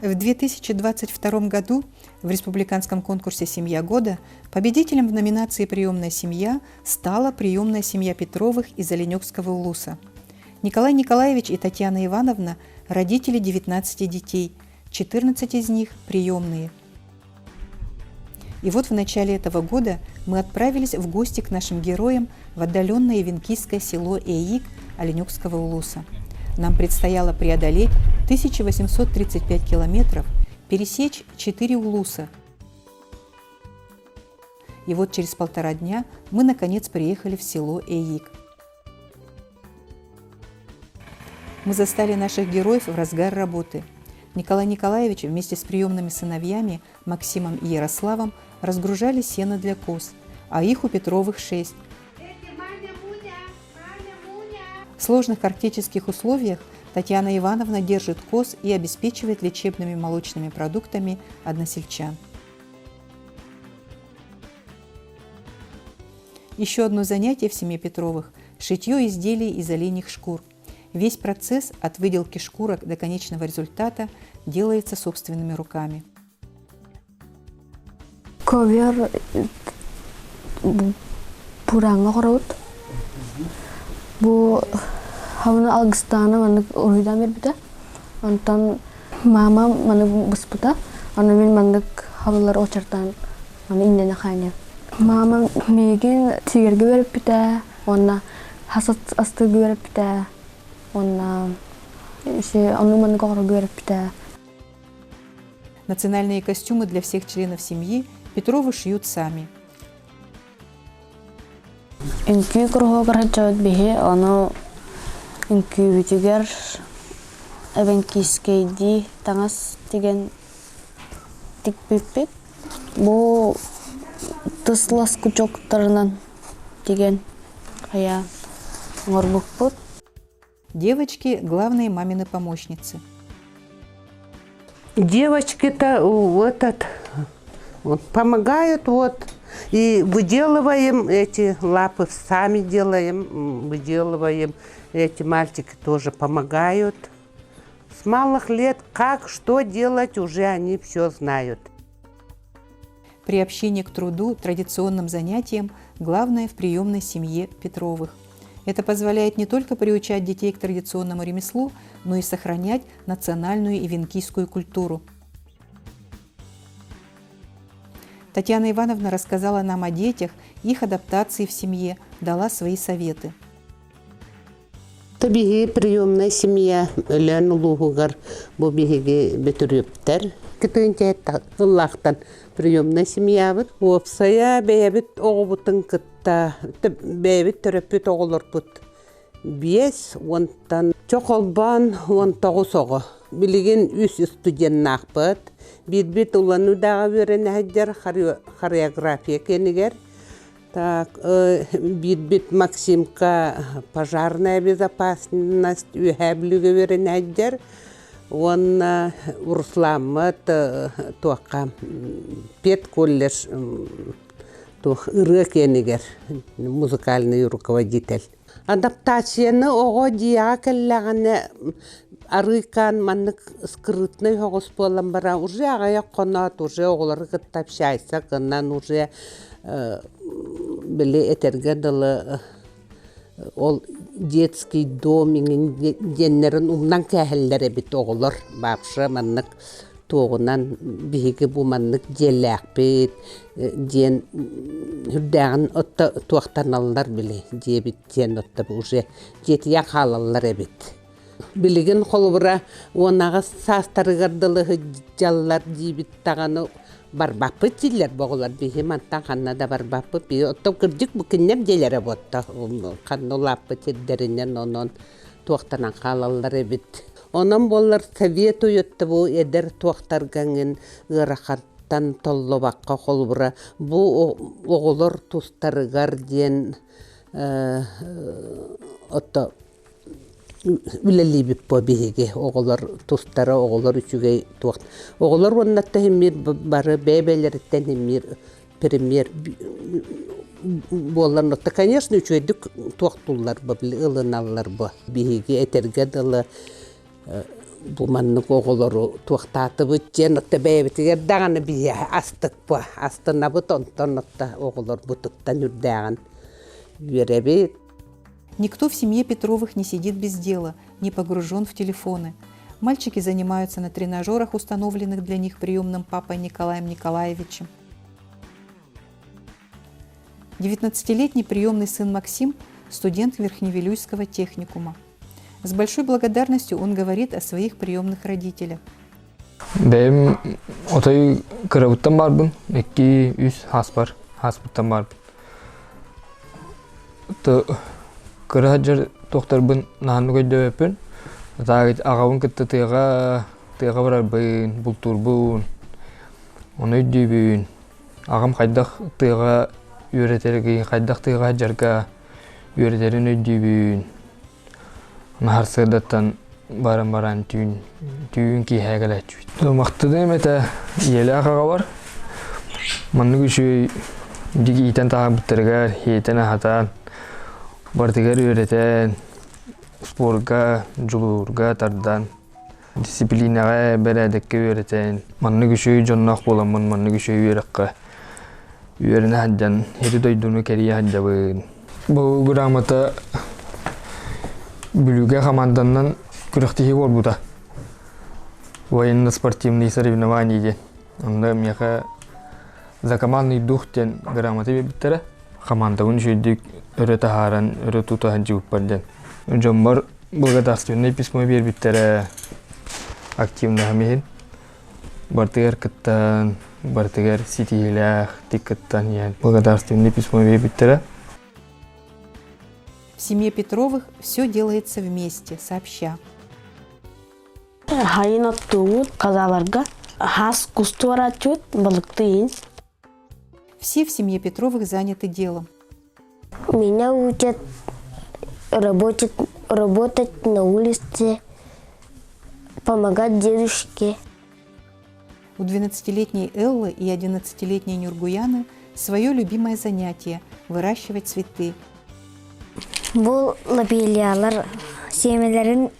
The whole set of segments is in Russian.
В 2022 году в республиканском конкурсе «Семья года» победителем в номинации «Приемная семья» стала приемная семья Петровых из Оленёкского улуса. Николай Николаевич и Татьяна Ивановна – родители 19 детей, 14 из них – приемные. И вот в начале этого года мы отправились в гости к нашим героям в отдаленное ивенкийское село Эйик Оленёкского улуса. Нам предстояло преодолеть 1835 километров, пересечь 4 улуса. И вот через 1,5 дня мы наконец приехали в село Эйик. Мы застали наших героев в разгар работы. Николай Николаевич вместе с приемными сыновьями Максимом и Ярославом разгружали сено для коз, а их у Петровых 6. В сложных арктических условиях Татьяна Ивановна держит коз и обеспечивает лечебными молочными продуктами односельчан. Еще одно занятие в семье Петровых – шитье изделий из оленьих шкур. Весь процесс от выделки шкурок до конечного результата делается собственными руками. Ковер бурангород, бу хавна алгстана маны уридамир бита, антан мама маны буспута, аны мен мандык хавлар очартан маны индена хanya. Мама меген тигерге берип бита, онна хасат асты берип бита, онна аны маны гора берип бита. Национальные костюмы для всех членов семьи Петровы шьют сами. Инки крохогар чавд бихе, оно инки витигер эвенкискейди тангас тиген тикпиппит. Бу тыслас кучоктарынан тиген хая ngorбукпут. Девочки – главные мамины помощницы. Девочки-то вот помогают, и выделываем эти лапы, сами делаем, выделываем. Эти мальчики тоже помогают. С малых лет как, что делать, уже они все знают. Приобщение к труду, традиционным занятиям – главное в приемной семье Петровых. Это позволяет не только приучать детей к традиционному ремеслу, но и сохранять национальную ивенкийскую культуру. Татьяна Ивановна рассказала нам о детях, их адаптации в семье, дала свои советы. Табиги приемная семья, лен лугугар, бубиги бетурюптер. Китынче лахтан приемная семья вот. Опсая бебит оғбутын кытта, бебит төрөппүт оғылырпыт. Бес, онтан чоқолбан, онтағу соғы. Билеген үс студент нақпыт. Бит улану дағы берен әддер хореография кенігер. Так, бит Максимка пожарная безопасность үйәблігі берен әддер. Он Урсламат туаққа пет колледж туақ ұры кенігер, музыкальный руководитель. Адаптацияны оға дияға кәлләғаны арыкан маннык скрытный хоғыс болан бара. Уже ағая қонат, уже оғылары қыттап шайса, қынан уже біле етерге дылы ол детский дом деннерін умнан кәхіллері бит оғылыр. Бапшы маннык тоғынан бигі бұ маннык деләқ бит, ден хүрдәғін отта туақтан алылар біле, дебит ден отта бұл уже жетия қалалар әбет. Білігін қолыбыра онаға састарығардылы жаллар дейбит тағаны барбапы тилер боғылар биһи мантан ханна да барбапы би оттоп кырдык бүкүннем делере ботта каннулаппы теддеринен онон туактанан халаллар эбит онон боллар советуютты бу эдер туактаргаңын ырахаттан толлобакка холбура бу оголор тустарыгар диен отто Үлелибип по биһиги оголор тустара оголор үчүгей туакт. Оголор оннатта хемир бары бебелерден хемир премьер болларнотта, конечно, үчөйдүк туактуллар бу ылыналлар бу биһиги этерге дылы bu manlık oğulları tuğtatı bütçen otta beybetiger dağını bir astık bu. Astına bu tonton otta oğullar butuktan ürdağın yürebi. Никто в семье Петровых не сидит без дела, не погружен в телефоны. Мальчики занимаются на тренажерах, установленных для них приемным папой Николаем Николаевичем. 19-летний приемный сын Максим – студент Верхневилюйского техникума. С большой благодарностью он говорит о своих приемных родителях. Benim otayı kırabıttan barbın, 2-3 hasbıttan barbın. Kırı hacar doktorbın nahanlı koydu öpün. Ağabın kıttı tığğa bararbın, bulturbun. Onu ödübün. Ağam kaydak tığğa öğretergi, kaydak tığğa hacarga öğreterin ödübün. Nahar sığdattan baran tüyün ki hegele tüy. Maqtıdı mete yeli ağa var. Manlı güçü digi iten tağa bittirger, hiyetene hatan. Bartiger öğreten, sporga, julurga tardan. Disiplinere beredeki öğreten. Manlı güçü jonnak bolamın, manlı güçü öğrekka. Öğrene haccan, heri doyduğunu keriye hacjabın. Bu gramata Bülüge komandandan kürüktüğü var bu da. Военно спортивные соревнования ден. Анда меха за командный дух ден грамоты биттере. Командавын жүйдік өрі тахаран, өрі тутахан жігіп бар ден. Жомбар благодарственный письмо бер биттере активны хамихин. Бартыгер кыттан, бартыгер ситилях, тик кыттан ян. Благодарственный письмо бер биттере. В семье Петровых все делается вместе, сообща. Хайын оттуут казаларга хас кустуарачут балыктыйын. Все в семье Петровых заняты делом. Меня учат работать на улице, помогать дедушке. У 12-летней Эллы и 11-летней Нюргуяны свое любимое занятие – выращивать цветы. Бұл лабелиялар семелерін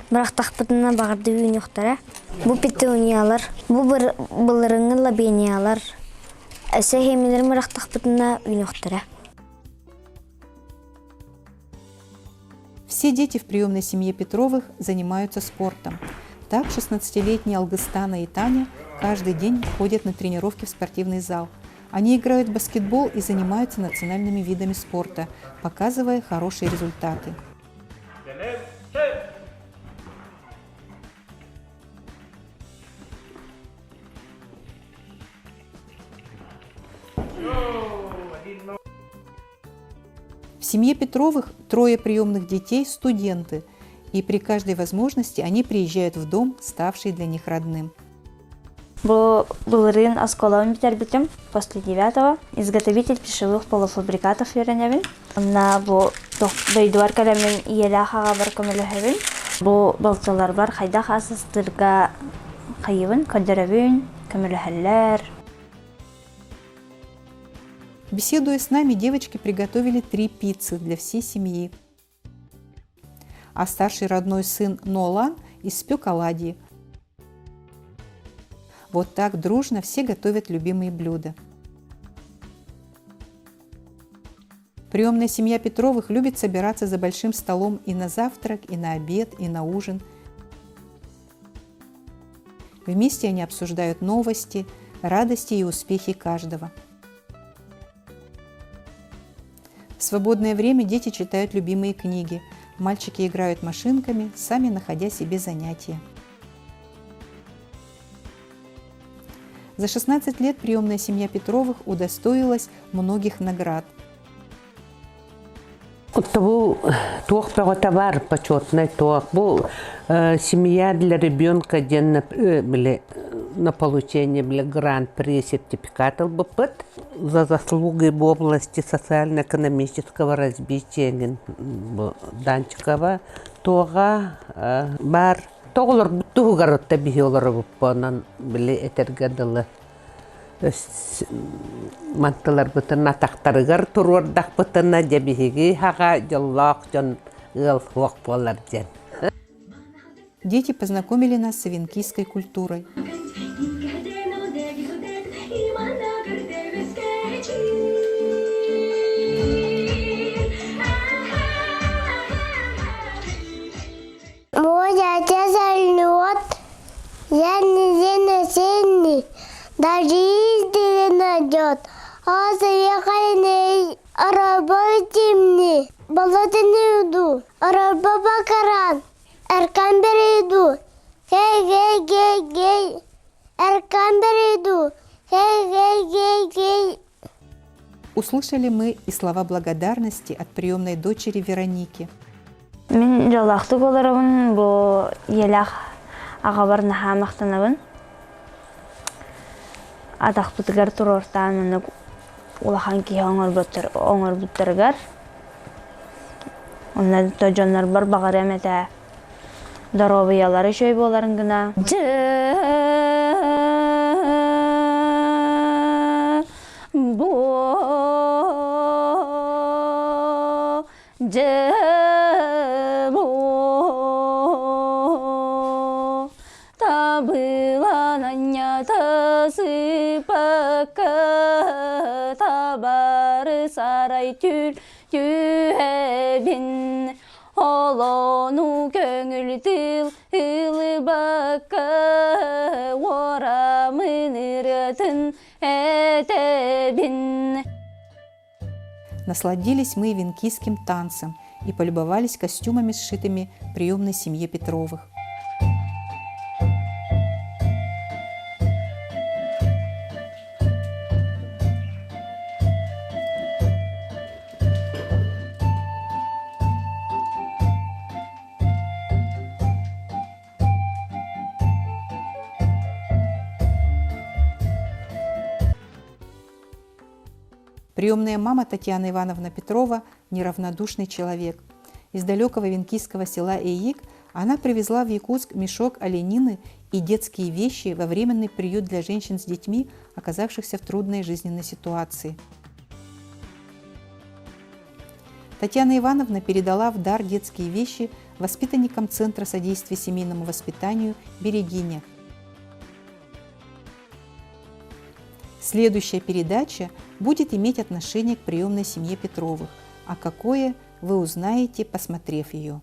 бірақтақпытына бағырды үйініқтара. Бұл петуниялар, бұл бұлырыңы лабениялар. Әсі семелерін бірақтақпытына үйініқтара. Все дети в приемной семье Петровых занимаются спортом. Так 16-летние Алгыстана и Таня каждый день ходят на тренировки в спортивный зал. Они играют в баскетбол и занимаются национальными видами спорта, показывая хорошие результаты. В семье Петровых 3 приемных детей – студенты, и при каждой возможности они приезжают в дом, ставший для них родным. Бұлырын асколауын бітер бітім после 9-го. Изготовитель пищевых полуфабрикатов үйреневін. Онна бұл дойдуар кәлемін иелі ақаға бар көміліхевін. Бұл балцалар бар қайдақ асыстырға қайывын, көдіревін, көміліхелер. Беседуя с нами, девочки приготовили 3 пиццы для всей семьи. А старший родной сын Нолан испек оладьи. Вот так дружно все готовят любимые блюда. Приемная семья Петровых любит собираться за большим столом и на завтрак, и на обед, и на ужин. Вместе они обсуждают новости, радости и успехи каждого. В свободное время дети читают любимые книги. Мальчики играют машинками, сами находя себе занятия. За 16 лет приемная семья Петровых удостоилась многих наград. Бұл тоқ пағыта бар, почетный тоқ. Бұл семья для ребенка на получение гран-при сертификатов БПТ за заслуги в области социально-экономического развития Данчикова тоға бар. Тоғылар бұттығы ғарытта бейі олары бұппанан біле этергеділі. Мантылар бұтына тақтарығар тұрордақ бұтына жабихиги хаға жоллақ жон ғыл хуақ болар жен. Дети познакомили нас с авенкийской культурой. Мой отец орёт, я не сильный, даже издали найдет. А заехали работайте мне, болотный иду, арба бакаран, эркамбер иду, гей, эркамбер иду, гей. Услышали мы и слова благодарности от приемной дочери Вероники. Мен жалақты боларабын, бұл елақ ағабар наха мақтанабын. Атақ бұтығар тұр ортан мұны улахан кей оңыр бұттырғар. Онда төжонлар бар бағар әмәті даробиялары шөй боларын гына. Saray tül tühebin Olonu gönül dil hılı bakka Oramın ıratın edebin. Насладились мы венкийским танцем и полюбовались костюмами, сшитыми приемной семье Петровых. Приемная мама Татьяна Ивановна Петрова – неравнодушный человек. Из далекого венкийского села Эйик она привезла в Якутск мешок оленины и детские вещи во временный приют для женщин с детьми, оказавшихся в трудной жизненной ситуации. Татьяна Ивановна передала в дар детские вещи воспитанникам Центра содействия семейному воспитанию «Берегиня». Следующая передача будет иметь отношение к приемной семье Петровых, а какое вы узнаете, посмотрев ее.